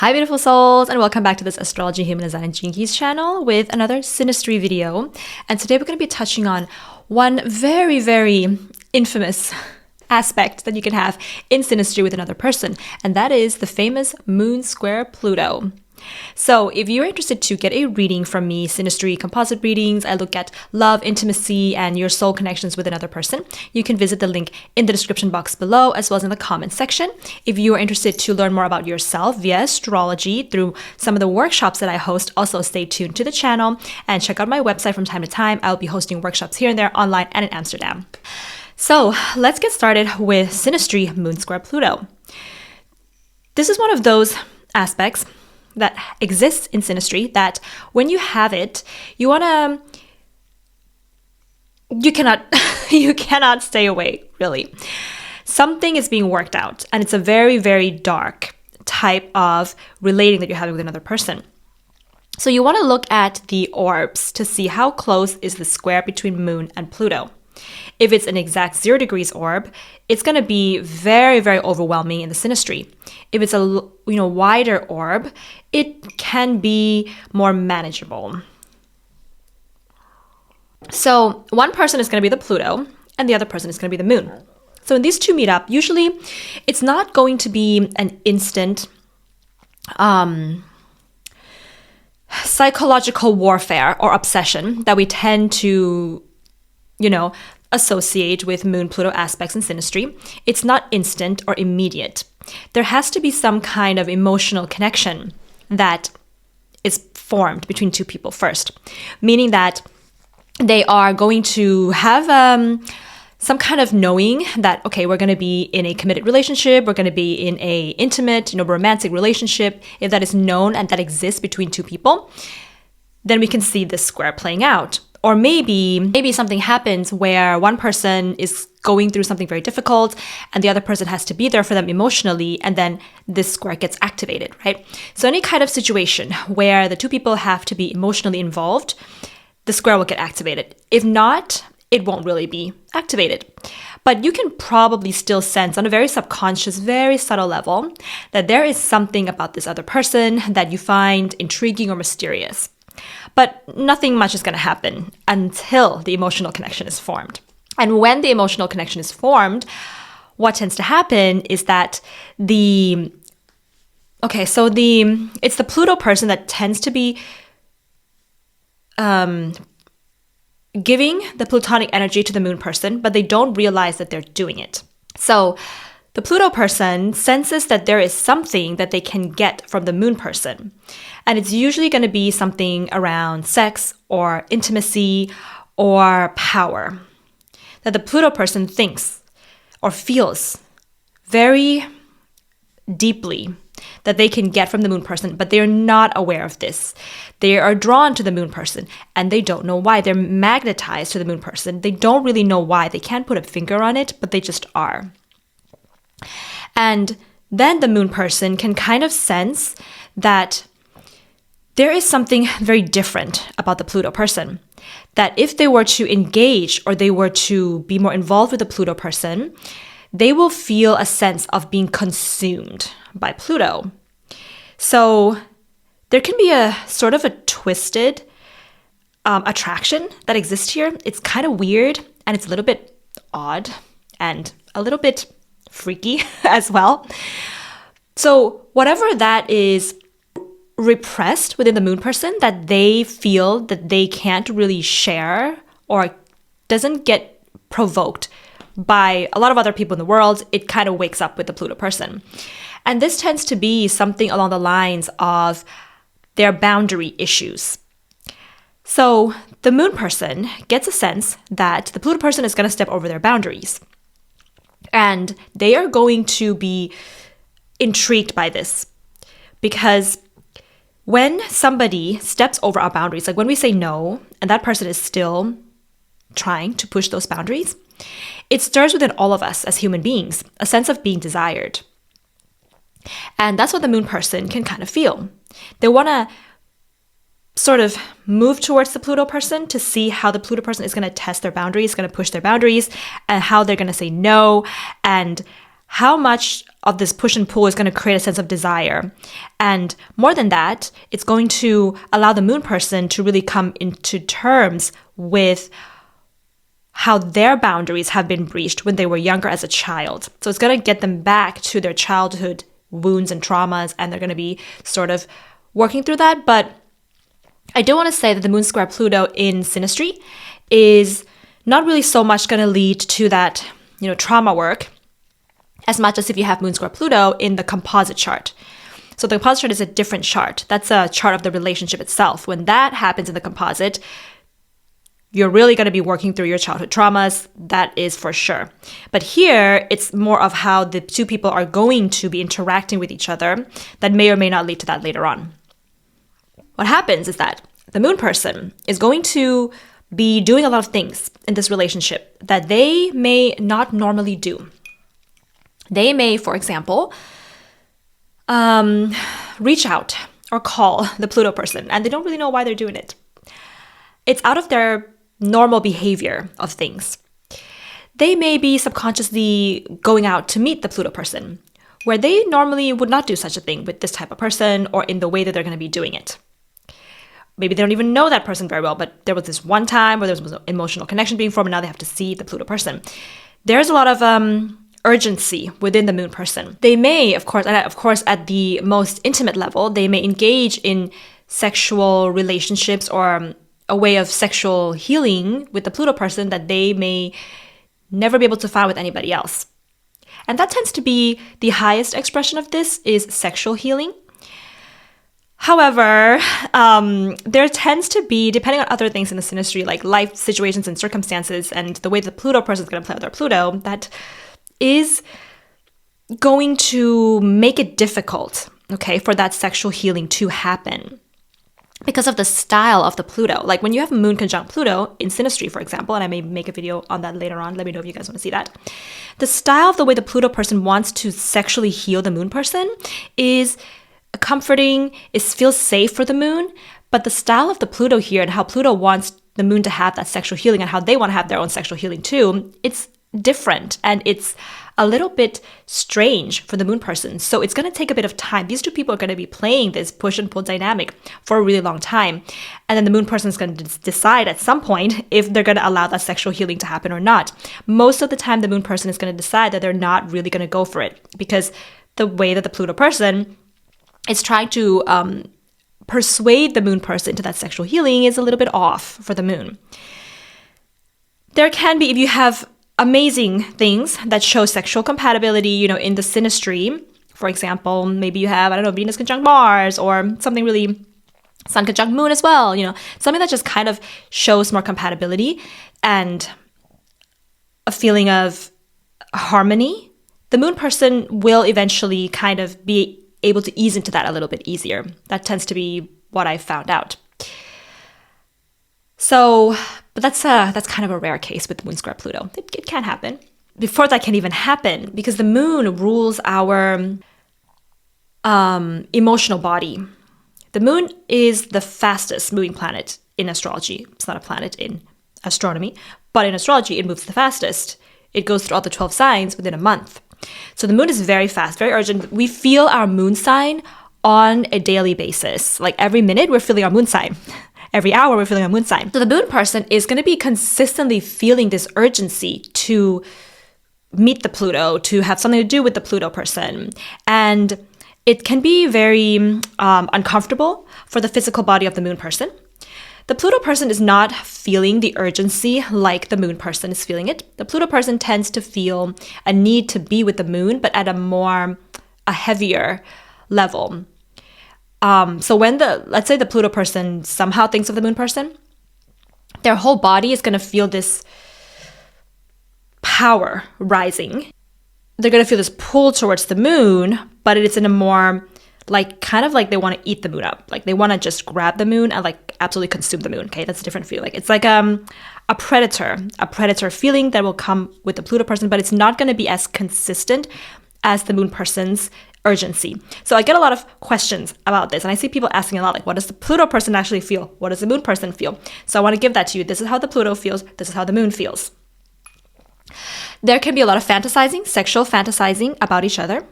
Hi beautiful souls, and welcome back to this Astrology, Human Design, and Gene Keys channel with another Synastry video. And today we're going to be touching on one very, very infamous aspect that you can have in Synastry with another person, and that is the famous Moon square Pluto. So if you're interested to get a reading from me, Synastry composite readings, I look at love, intimacy, and your soul connections with another person, you can visit the link in the description box below as well as in the comment section. If you are interested to learn more about yourself via astrology through some of the workshops that I host, also stay tuned to the channel and check out my website from time to time. I'll be hosting workshops here and there online and in Amsterdam. So let's get started with Synastry Moon square Pluto. This is one of those aspects that exists in Synastry that when you have it, you cannot stay away, really. Something is being worked out, and it's a very, very dark type of relating that you're having with another person. So you want to look at the orbs to see how close is the square between Moon and Pluto. If it's an exact 0 degrees orb, it's going to be very, very overwhelming in the Synastry. If it's a wider orb, it can be more manageable. So one person is going to be the Pluto, and the other person is going to be the Moon. So when these two meet up, usually it's not going to be an instant psychological warfare or obsession that we tend to associate with Moon-Pluto aspects in Synastry. It's not instant or immediate. There has to be some kind of emotional connection that is formed between two people first, meaning that they are going to have some kind of knowing that, okay, we're going to be in a committed relationship, we're going to be in a intimate, romantic relationship. If that is known and that exists between two people, then we can see this square playing out. Or maybe something happens where one person is going through something very difficult and the other person has to be there for them emotionally, and then this square gets activated, right? So any kind of situation where the two people have to be emotionally involved, the square will get activated. If not, it won't really be activated. But you can probably still sense on a very subconscious, very subtle level that there is something about this other person that you find intriguing or mysterious. But nothing much is going to happen until the emotional connection is formed. And when the emotional connection is formed, what tends to happen is that it's the Pluto person that tends to be giving the Plutonic energy to the Moon person, but they don't realize that they're doing it. So the Pluto person senses that there is something that they can get from the Moon person. And it's usually going to be something around sex or intimacy or power that the Pluto person thinks or feels very deeply that they can get from the Moon person, but they're not aware of this. They are drawn to the Moon person and they don't know why. They're magnetized to the Moon person. They don't really know why. They can't put a finger on it, but they just are. And then the Moon person can kind of sense that there is something very different about the Pluto person, that if they were to engage or they were to be more involved with the Pluto person, they will feel a sense of being consumed by Pluto. So there can be a sort of a twisted attraction that exists here. It's kind of weird and it's a little bit odd and a little bit freaky as well. So whatever that is repressed within the Moon person that they feel that they can't really share or doesn't get provoked by a lot of other people in the world, it kind of wakes up with the Pluto person. And this tends to be something along the lines of their boundary issues. So the Moon person gets a sense that the Pluto person is going to step over their boundaries. And they are going to be intrigued by this because when somebody steps over our boundaries, like when we say no, and that person is still trying to push those boundaries, it stirs within all of us as human beings a sense of being desired. And that's what the Moon person can kind of feel. They want to sort of move towards the Pluto person to see how the Pluto person is going to test their boundaries, going to push their boundaries, and how they're going to say no, and how much of this push and pull is going to create a sense of desire. And more than that, it's going to allow the moon person to really come into terms with how their boundaries have been breached when they were younger as a child. So it's going to get them back to their childhood wounds and traumas, and they're going to be sort of working through that. But I do want to say that the moon square Pluto in Synastry is not really so much going to lead to that, trauma work, as much as if you have moon square Pluto in the composite chart. So the composite chart is a different chart. That's a chart of the relationship itself. When that happens in the composite, you're really going to be working through your childhood traumas. That is for sure. But here, it's more of how the two people are going to be interacting with each other that may or may not lead to that later on. What happens is that the moon person is going to be doing a lot of things in this relationship that they may not normally do. They may, for example, reach out or call the Pluto person, and they don't really know why they're doing it. It's out of their normal behavior of things. They may be subconsciously going out to meet the Pluto person, where they normally would not do such a thing with this type of person or in the way that they're going to be doing it. Maybe they don't even know that person very well, but there was this one time where there was an emotional connection being formed, and now they have to see the Pluto person. There's a lot of urgency within the moon person. They may, of course, at the most intimate level, they may engage in sexual relationships or a way of sexual healing with the Pluto person that they may never be able to find with anybody else. And that tends to be the highest expression of this is sexual healing. However, there tends to be, depending on other things in the synastry, like life situations and circumstances and the way the Pluto person is going to play with their Pluto, that is going to make it difficult, okay, for that sexual healing to happen because of the style of the Pluto. Like when you have moon conjunct Pluto in synastry, for example, and I may make a video on that later on. Let me know if you guys want to see that. The style of the way the Pluto person wants to sexually heal the moon person is comforting, feels safe for the moon, but the style of the Pluto here and how Pluto wants the moon to have that sexual healing and how they want to have their own sexual healing too, it's different and it's a little bit strange for the moon person. So it's going to take a bit of time. These two people are going to be playing this push and pull dynamic for a really long time. And then the moon person is going to decide at some point if they're going to allow that sexual healing to happen or not. Most of the time, the moon person is going to decide that they're not really going to go for it because the way that the Pluto person is trying to persuade the moon person to that sexual healing is a little bit off for the moon. There can be, if you have amazing things that show sexual compatibility, in the synastry, for example, maybe you have, Venus conjunct Mars or something really Sun conjunct Moon as well, something that just kind of shows more compatibility and a feeling of harmony. The moon person will eventually kind of be able to ease into that a little bit easier. That tends to be what I've found out. So, but that's kind of a rare case with the moon square Pluto. It can happen. Before that can even happen, because the moon rules our emotional body. The moon is the fastest moving planet in astrology. It's not a planet in astronomy, but in astrology, it moves the fastest. It goes through all the 12 signs within a month. So the moon is very fast, very urgent. We feel our moon sign on a daily basis. Like every minute, we're feeling our moon sign. Every hour, we're feeling our moon sign. So the moon person is going to be consistently feeling this urgency to meet the Pluto, to have something to do with the Pluto person. And it can be very uncomfortable for the physical body of the moon person. The Pluto person is not feeling the urgency like the moon person is feeling it. The Pluto person tends to feel a need to be with the moon, but at a heavier level. So when let's say the Pluto person somehow thinks of the moon person, their whole body is going to feel this power rising. They're going to feel this pull towards the moon, but it's in a more kind of like they want to eat the moon up. Like they want to just grab the moon and absolutely consume the moon. Okay, that's a different feeling. It's like a predator feeling that will come with the Pluto person, but it's not going to be as consistent as the moon person's urgency. So I get a lot of questions about this, and I see people asking a lot, what does the Pluto person actually feel? What does the moon person feel? So I want to give that to you. This is how the Pluto feels. This is how the moon feels. There can be a lot of fantasizing, sexual fantasizing about each other.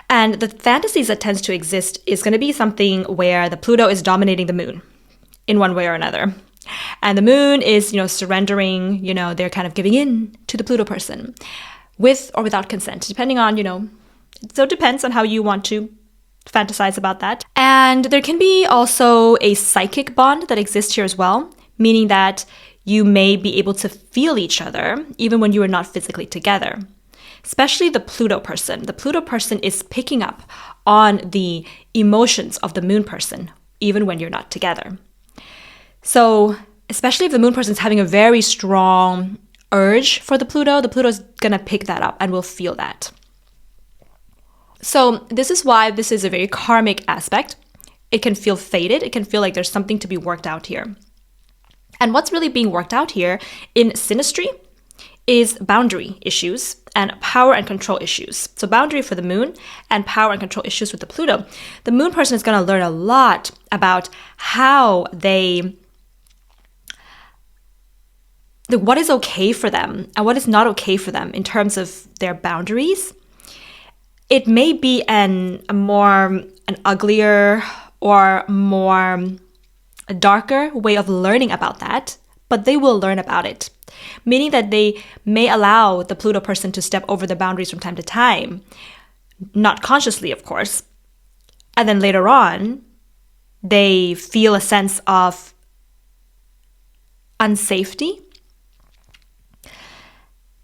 And the fantasies that tends to exist is going to be something where the Pluto is dominating the moon in one way or another. And the moon is, surrendering, they're kind of giving in to the Pluto person with or without consent, depending on, so it depends on how you want to fantasize about that. And there can be also a psychic bond that exists here as well, meaning that you may be able to feel each other even when you are not physically together. Especially the Pluto person. The Pluto person is picking up on the emotions of the moon person even when you're not together. So, especially if the moon person is having a very strong urge for the Pluto is going to pick that up and will feel that. So, this is why this is a very karmic aspect. It can feel fated. It can feel like there's something to be worked out here. And what's really being worked out here in Synastry is boundary issues and power and control issues. So boundary for the moon and power and control issues with the Pluto. The moon person is going to learn a lot about how what is okay for them and what is not okay for them in terms of their boundaries. It may be an uglier or more a darker way of learning about that, but they will learn about it. Meaning that they may allow the Pluto person to step over the boundaries from time to time, not consciously, of course. And then later on, they feel a sense of unsafety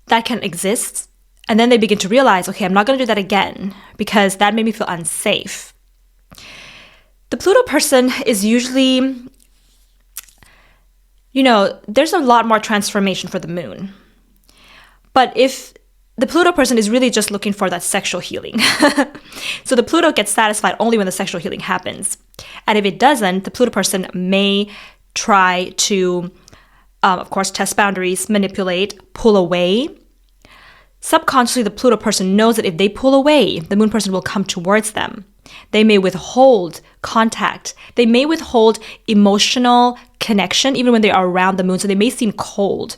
that can exist. And then they begin to realize, okay, I'm not going to do that again because that made me feel unsafe. The Pluto person is usually, there's a lot more transformation for the moon. But if the Pluto person is really just looking for that sexual healing, so the Pluto gets satisfied only when the sexual healing happens. And if it doesn't, the Pluto person may try to, of course, test boundaries, manipulate, pull away. Subconsciously, the Pluto person knows that if they pull away, the moon person will come towards them. They may withhold contact. They may withhold emotional connection even when they are around the moon. So they may seem cold.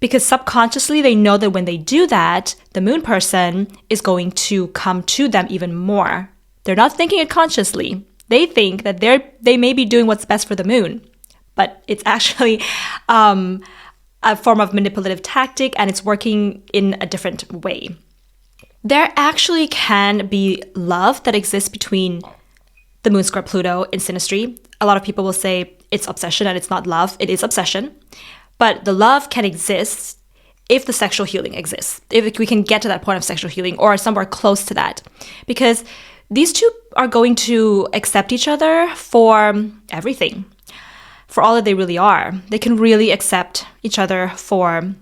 Because subconsciously, they know that when they do that, the moon person is going to come to them even more. They're not thinking it consciously. They think that they may be doing what's best for the moon. But it's actually a form of manipulative tactic, and it's working in a different way. There actually can be love that exists between the moon square Pluto in Synastry. A lot of people will say it's obsession and it's not love. It is obsession. But the love can exist if the sexual healing exists, if we can get to that point of sexual healing or somewhere close to that. Because these two are going to accept each other for everything, for all that they really are. They can really accept each other for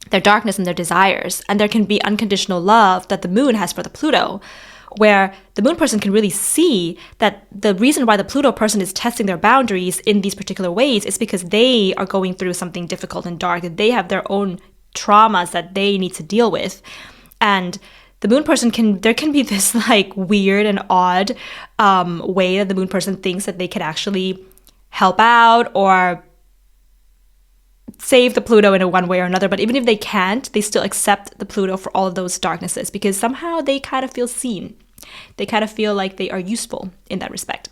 their darkness and their desires. And there can be unconditional love that the moon has for the Pluto, where the moon person can really see that the reason why the Pluto person is testing their boundaries in these particular ways is because they are going through something difficult and dark, that they have their own traumas that they need to deal with. And the moon person there can be this weird and odd way that the moon person thinks that they can actually help out or save the Pluto in a one way or another. But even if they can't, they still accept the Pluto for all of those darknesses because somehow they kind of feel seen. They kind of feel like they are useful in that respect.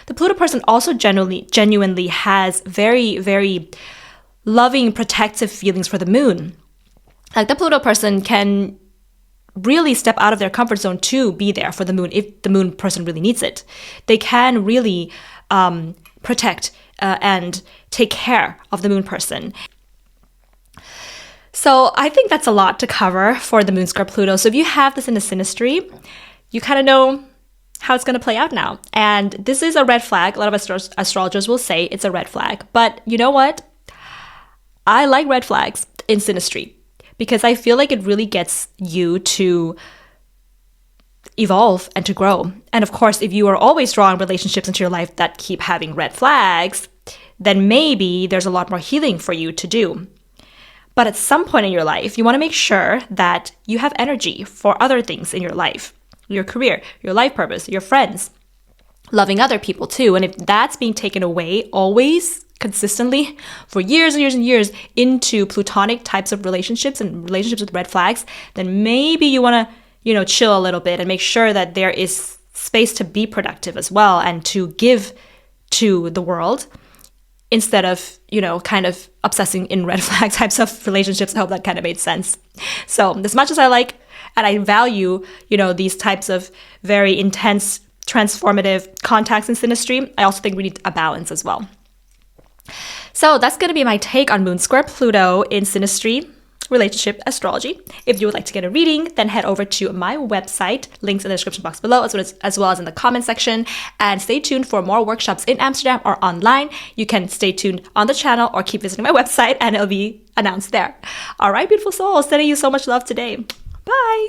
The Pluto person also genuinely has very, very loving, protective feelings for the moon. The Pluto person can really step out of their comfort zone to be there for the moon if the moon person really needs it. They can really protect and take care of the moon person. So I think that's a lot to cover for the moon square Pluto. So if you have this in the Synastry, you kind of know how it's going to play out now. And this is a red flag. A lot of astrologers will say it's a red flag. But you know what? I like red flags in Synastry because I feel like it really gets you to evolve and to grow. And of course, if you are always drawing relationships into your life that keep having red flags, then maybe there's a lot more healing for you to do. But at some point in your life, you want to make sure that you have energy for other things in your life, your career, your life purpose, your friends, loving other people too. And if that's being taken away always consistently for years and years and years into plutonic types of relationships and relationships with red flags, then maybe you want to, chill a little bit and make sure that there is space to be productive as well and to give to the world instead of, kind of obsessing in red flag types of relationships. I hope that kind of made sense. So as much as I like and I value, these types of very intense transformative contacts in synastry, I also think we need a balance as well. So that's going to be my take on Moon square Pluto in synastry relationship astrology. If you would like to get a reading, then head over to my website, links in the description box below, as well as in the comment section, and stay tuned for more workshops in Amsterdam or online. You can stay tuned on the channel or keep visiting my website and it'll be announced there. All right, beautiful souls, sending you so much love today. Bye.